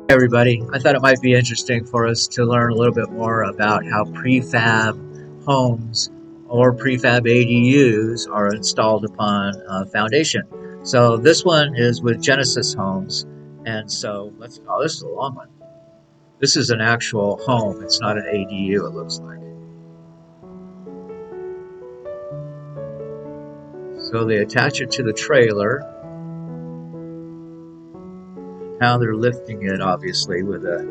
Hey everybody, I thought it might be interesting for us to learn a little bit more about how prefab homes or prefab ADUs are installed upon foundation. So this one is with Genesis Homes, and so oh, this is a long one. This is an actual home, it's not an ADU, it looks like. So they attach it to the trailer. Now they're lifting it, obviously, with a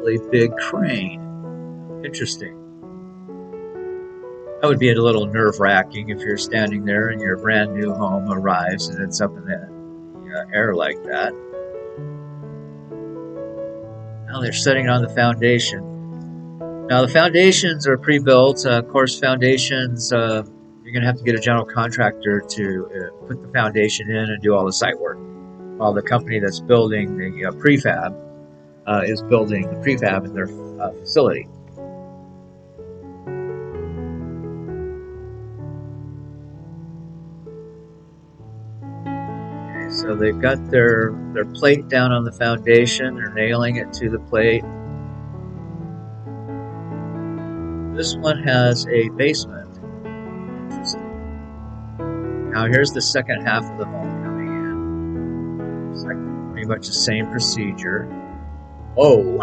really big crane. Interesting. That would be a little nerve-wracking if you're standing there and your brand new home arrives and it's up in the air like that. Now they're setting on the foundation. Now the foundations are pre-built. Of course, foundations, you're going to have to get a general contractor to put the foundation in and do all the site work, while the company that's building the prefab is building the prefab in their facility. So they've got their plate down on the foundation. They're nailing it to the plate. This one has a basement. Interesting. Now here's the second half of the home coming in. It's like pretty much the same procedure. Oh,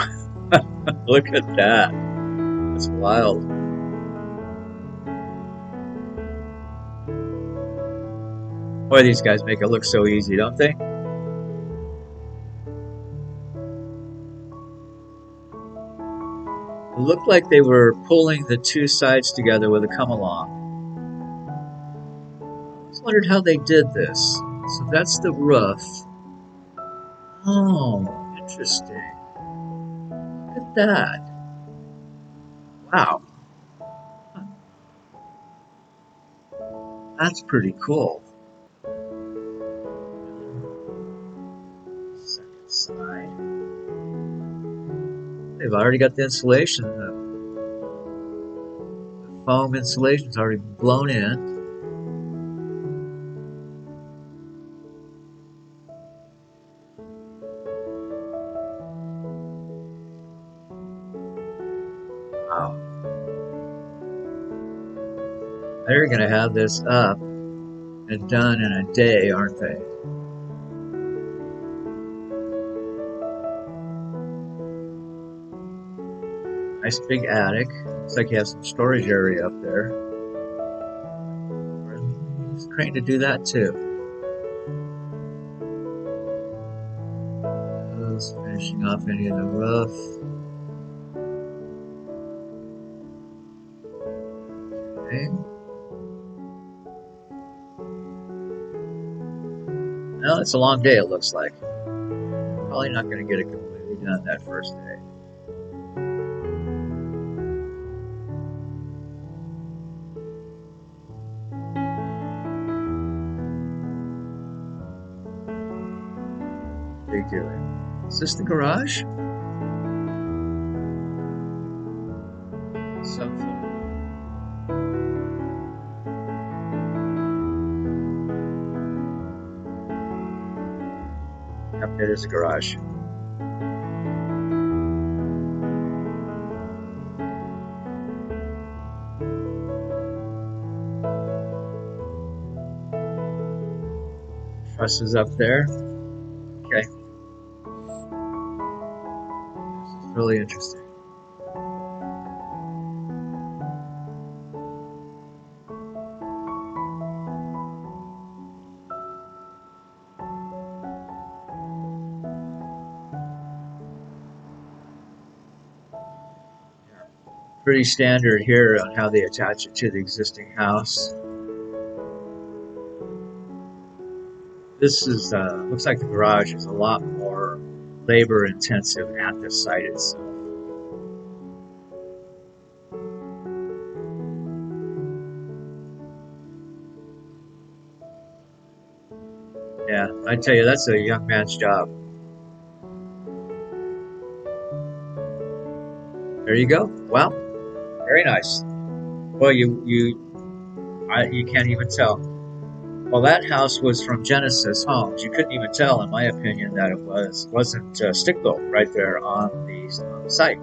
look at that. That's wild. Boy, these guys make it look so easy, don't they? It looked like they were pulling the two sides together with a come-along. I just wondered how they did this. So that's the roof. Oh, interesting. Look at that. Wow. That's pretty cool. Second side. They've already got the insulation. The foam insulation's already blown in. Wow. They're going to have this up and done in a day, aren't they? Nice big attic. Looks like you have some storage area up there. Use a crane to do that too. Just finishing off any of the roof. Okay. Well, it's a long day, it looks like. Probably not going to get it completely done that first day. What are you doing? Is this the garage? Something. Yep, it is a garage. Trusses up there. Okay. This is really interesting. Pretty standard here on how they attach it to the existing house. This is looks like the garage is a lot more labor intensive at the site itself. Yeah, I tell you, that's a young man's job. There you go. Well, very nice. Well, you can't even tell. Well, that house was from Genesis Homes. You couldn't even tell, in my opinion, that wasn't stick built right there on the site.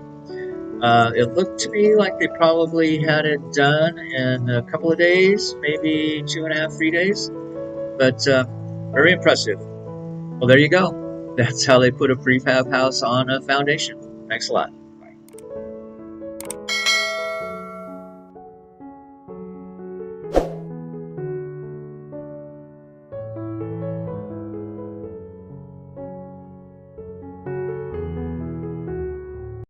It looked to me like they probably had it done in a couple of days, maybe 2.5, 3 days. But very impressive. Well, there you go. That's how they put a prefab house on a foundation. Thanks a lot.